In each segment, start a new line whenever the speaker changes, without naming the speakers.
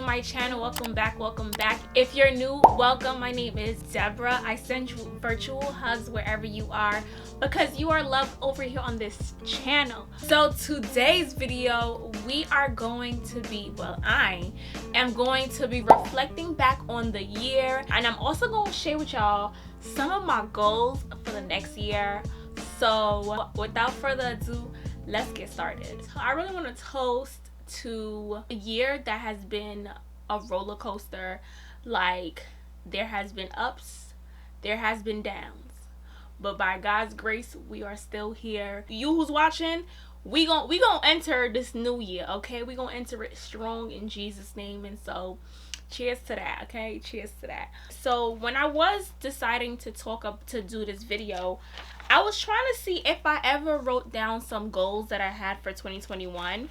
my channel. Welcome back. If you're new, welcome. My name is Deborah. I send you virtual hugs wherever you are because you are loved over here on this channel. So today's video, we are going to be, I am going to be reflecting back on the year, and I'm also going to share with y'all some of my goals for the next year. So without further ado, let's get started. I really want to toast to a year that has been a roller coaster. Like, there has been ups, there has been downs, but by God's grace, we are still here. You who's watching, we gonna enter this new year, okay? We gonna enter it strong in Jesus' name. And so cheers to that, okay? Cheers to that. So when I was deciding to do this video, I was trying to see if I ever wrote down some goals that I had for 2021.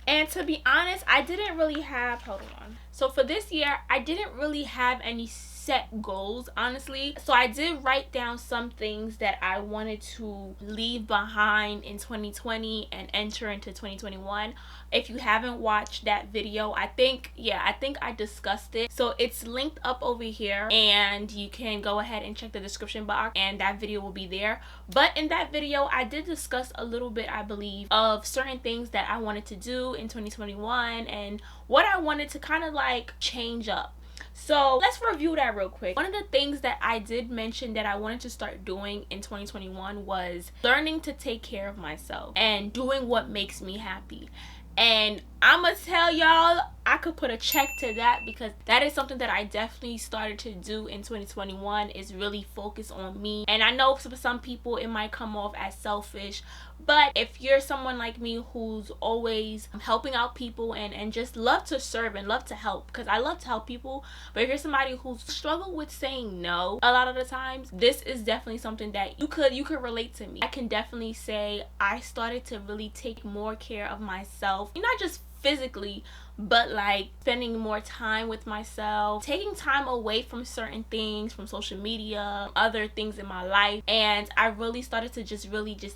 And to be honest, I didn't really have, hold on. So for this year, I didn't really have any set goals, honestly. So I did write down some things that I wanted to leave behind in 2020 and enter into 2021. If you haven't watched that video, I think I discussed it. So it's linked up over here, and you can go ahead and check the description box and that video will be there. But in that video, I did discuss a little bit, I believe, of certain things that I wanted to do in 2021 and what I wanted to kind of like change up. So let's review that real quick. One of the things that I did mention that I wanted to start doing in 2021 was learning to take care of myself and doing what makes me happy. And I'm gonna tell y'all, I could put a check to that because that is something that I definitely started to do in 2021, is really focus on me. And I know for some people it might come off as selfish, but if you're someone like me who's always helping out people and just love to serve and love to help, because I love to help people, but if you're somebody who's struggled with saying no a lot of the times, this is definitely something that you could relate to me. I can definitely say I started to really take more care of myself, not just physically, but like spending more time with myself, taking time away from certain things, from social media, other things in my life. And I really started to just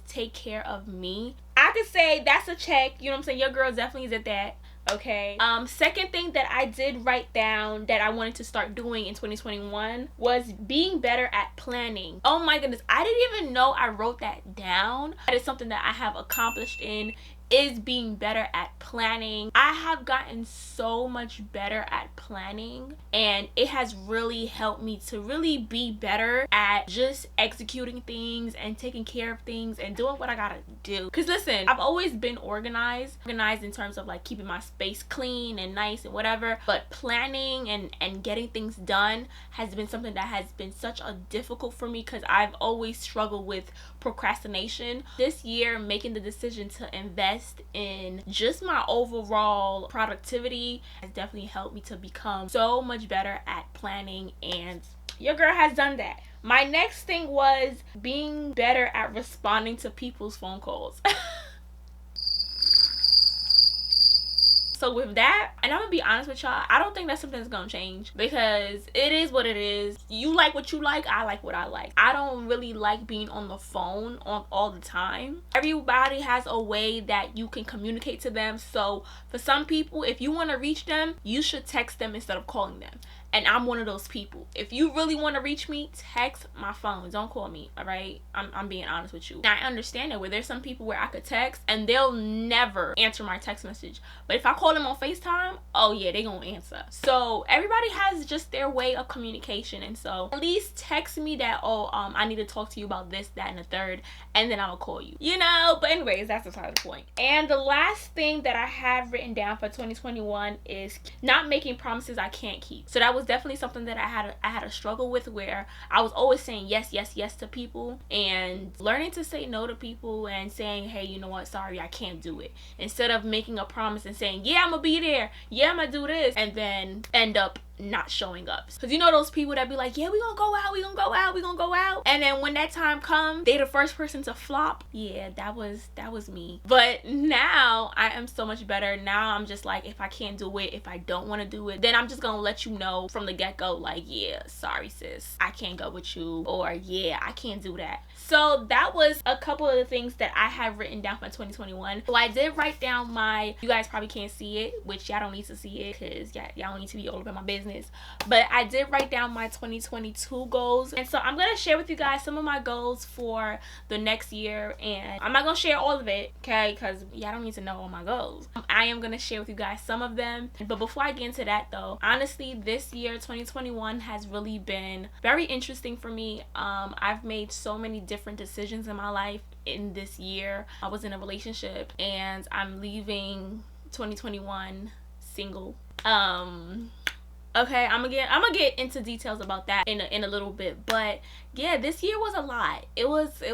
take care of me. I could say that's a check, you know what I'm saying? Your girl definitely is at that. Okay. Second thing that I did write down that I wanted to start doing in 2021 was being better at planning. Oh my goodness, I didn't even know I wrote that down. That is something that I have accomplished is being better at planning. I have gotten so much better at planning, and it has really helped me to really be better at just executing things and taking care of things and doing what I gotta do. Because listen, I've always been organized in terms of like keeping my space clean and nice and whatever, but planning and getting things done has been something that has been such a difficult for me because I've always struggled with procrastination. This year, making the decision to invest in just my overall productivity has definitely helped me to become so much better at planning, and your girl has done that. My next thing was being better at responding to people's phone calls. So with that, and I'm gonna be honest with y'all, I don't think that's something that's gonna change because it is what it is. You like what you like, I like what I like. I don't really like being on the phone all the time. Everybody has a way that you can communicate to them. So for some people, if you want to reach them, you should text them instead of calling them. And I'm one of those people. If you really want to reach me, text my phone. Don't call me, all right? I'm being honest with you. Now, I understand that where there's some people where I could text and they'll never answer my text message. But if I call them on FaceTime, oh yeah, they gonna answer. So everybody has just their way of communication. And so at least text me that, I need to talk to you about this, that, and the third, and then I'll call you. You know, but anyways, that's beside the point. And the last thing that I have written down for 2021 is not making promises I can't keep. So that was definitely something that I had a struggle with, where I was always saying yes to people and learning to say no to people and saying, hey, you know what, sorry, I can't do it, instead of making a promise and saying, yeah, I'm gonna be there, yeah, I'm gonna do this, and then end up not showing up. Because you know those people that be like, yeah, we gonna go out, we gonna go out, we gonna go out, and then when that time comes, they the first person to flop. Yeah, that was me. But now I am so much better. Now I'm just like, if I can't do it, if I don't want to do it, then I'm just gonna let you know from the get-go, like, yeah, sorry sis, I can't go with you, or yeah, I can't do that. So that was a couple of the things that I have written down for 2021. So I did write down my, you guys probably can't see it, which y'all don't need to see it because y'all don't need to be all about my business, but I did write down my 2022 goals. And so I'm gonna share with you guys some of my goals for the next year, and I'm not gonna share all of it, okay, because y'all don't need to know all my goals. I am gonna share with you guys some of them. But before I get into that though, honestly, this year 2021 has really been very interesting for me. I've made so many different decisions in my life in this year. I was in a relationship and I'm leaving 2021 single. Okay, I'm gonna get into details about that in a little bit, but yeah, this year was a lot. It was a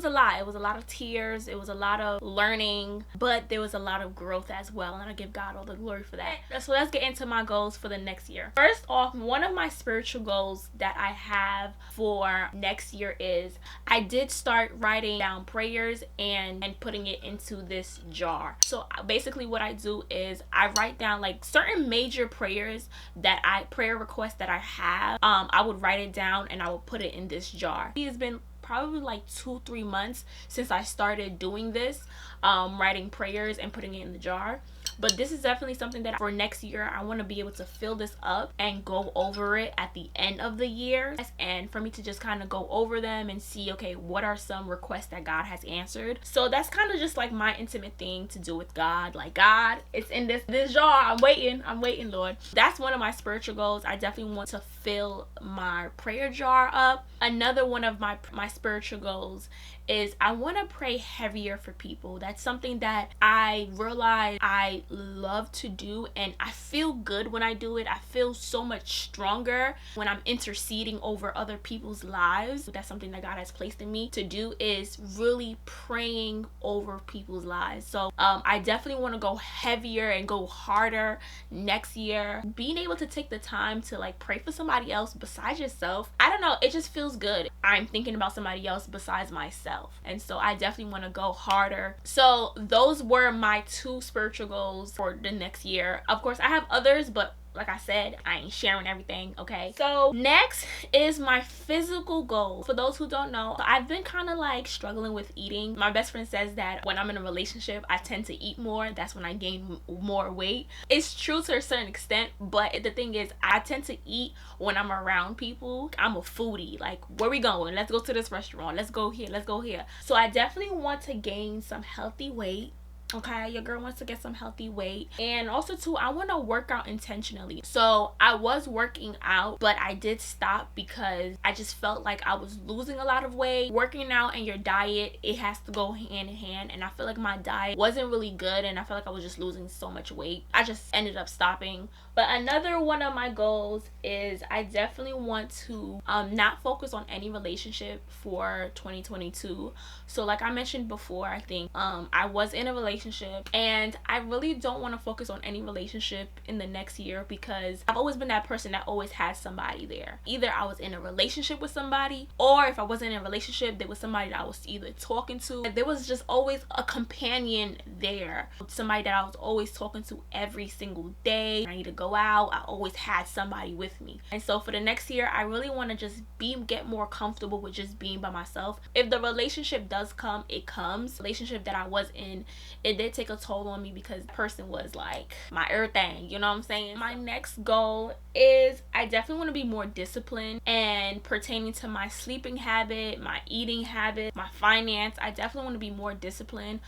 lot. It was a lot of tears. It was a lot of learning, but there was a lot of growth as well, and I give God all the glory for that. So let's get into my goals for the next year. First off, one of my spiritual goals that I have for next year is I did start writing down prayers and putting it into this jar. So basically what I do is I write down like certain major prayers that prayer requests that I have. I would write it down and I would put it in this jar. It has been probably like 2-3 months since I started doing this, writing prayers and putting it in the jar. But this is definitely something that for next year I want to be able to fill this up and go over it at the end of the year, and for me to just kind of go over them and see, okay, what are some requests that God has answered. So that's kind of just like my intimate thing to do with God. Like, God, it's in this jar. I'm waiting, Lord. That's one of my spiritual goals. I definitely want to fill my prayer jar up. Another one of my spiritual goals is I want to pray heavier for people. That's something that I realize I love to do, and I feel good when I do it. I feel so much stronger when I'm interceding over other people's lives. That's something that God has placed in me to do, is really praying over people's lives. So I definitely want to go heavier and go harder next year. Being able to take the time to like pray for somebody else besides yourself, I don't know, it just feels good. I'm thinking about somebody else besides myself. And so I definitely want to go harder. So those were my 2 spiritual goals for the next year. Of course, I have others, but like I said, I ain't sharing everything, okay? So next is my physical goal. For those who don't know, I've been kind of like struggling with eating. My best friend says that when I'm in a relationship, I tend to eat more. That's when I gain more weight. It's true to a certain extent, but the thing is, I tend to eat when I'm around people. I'm a foodie. Like, where we going? Let's go to this restaurant. Let's go here. Let's go here. So I definitely want to gain some healthy weight. Okay, your girl wants to get some healthy weight. And also too, I want to work out intentionally. So I was working out, but I did stop because I just felt like I was losing a lot of weight. Working out and your diet, it has to go hand in hand, and I feel like my diet wasn't really good, and I felt like I was just losing so much weight. I just ended up stopping. But another one of my goals is I definitely want to not focus on any relationship for 2022. So like I mentioned before, I think I was in a relationship, and I really don't want to focus on any relationship in the next year, because I've always been that person that always had somebody there. Either I was in a relationship with somebody, or if I wasn't in a relationship, there was somebody that I was either talking to. There was just always a companion there, somebody that I was always talking to every single day. I need to go out, I always had somebody with me. And so for the next year, I really want to just get more comfortable with just being by myself. If the relationship does come, it comes. The relationship that I was in, it did take a toll on me because the person was like my everything, you know what I'm saying? My next goal is I definitely want to be more disciplined, and pertaining to my sleeping habit, my eating habit, my finance, I definitely want to be more disciplined.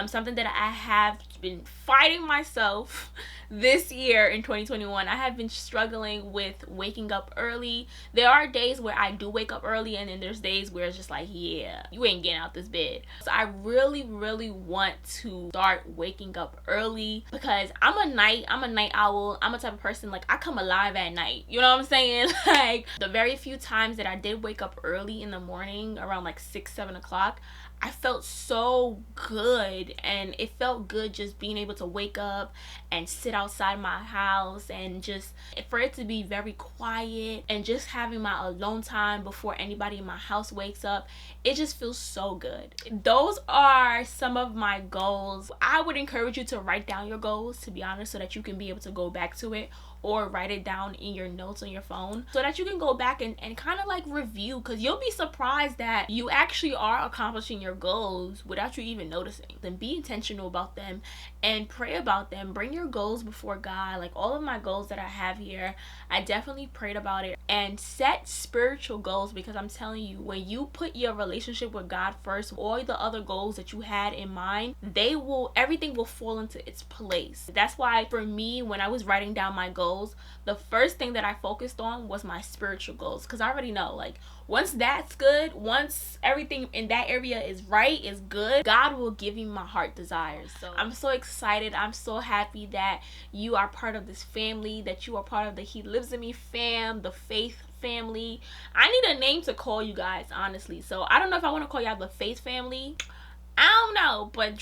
Something that I have been fighting myself this year in 2021. I have been struggling with waking up early. There are days where I do wake up early, and then there's days where it's just like, yeah, you ain't getting out this bed. So I really want to start waking up early, because I'm a night owl. I'm a type of person, like, I come alive at night, you know what I'm saying? Like, the very few times that I did wake up early in the morning, around like 6-7 o'clock, I felt so good, and it felt good just being able to wake up and sit outside my house and just for it to be very quiet and just having my alone time before anybody in my house wakes up. It just feels so good. Those are some of my goals. I would encourage you to write down your goals, to be honest, so that you can be able to go back to it, or write it down in your notes on your phone so that you can go back and kind of like review, because you'll be surprised that you actually are accomplishing your goals without you even noticing. Then be intentional about them and pray about them. Bring your goals before God. Like all of my goals that I have here, I definitely prayed about it. And set spiritual goals, because I'm telling you, when you put your relationship with God first, all the other goals that you had in mind, everything will fall into its place. That's why for me, when I was writing down my goals, the first thing that I focused on was my spiritual goals, because I already know, like, once that's good, once everything in that area is right, is good, God will give you my heart desires. So I'm so excited. I'm so happy that you are part of this family, that you are part of the He Lives in Me fam, the faith family. I need a name to call you guys, honestly. So I don't know if I want to call y'all the faith family. I don't know, but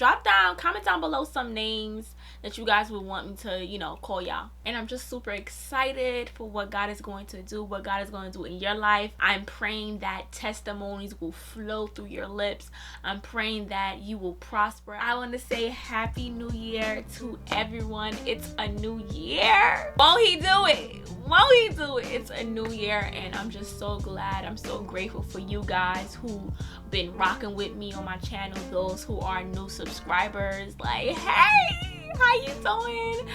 comment down below some names that you guys would want me to, call y'all. And I'm just super excited for what God is going to do, what God is going to do in your life. I'm praying that testimonies will flow through your lips. I'm praying that you will prosper. I want to say Happy New Year to everyone. It's a new year. Won't He do it? Won't He do it? It's a new year, and I'm just so glad. I'm so grateful for you guys who been rocking with me on my channel, those who are new subscribers. Like, hey, how you doing?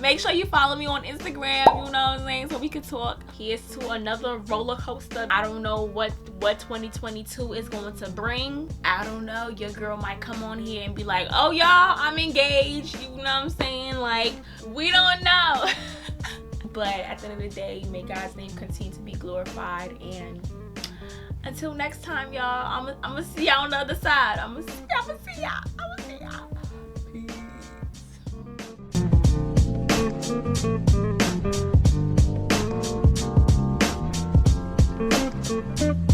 Make sure you follow me on Instagram, you know what I'm saying, so we can talk. Here's to another roller coaster. I don't know what 2022 is going to bring. I don't know. Your girl might come on here and be like, oh y'all, I'm engaged, you know what I'm saying? Like, we don't know. But at the end of the day, may God's name continue to be glorified. And until next time, y'all, I'm gonna see y'all on the other side. I'm gonna see y'all. Peace.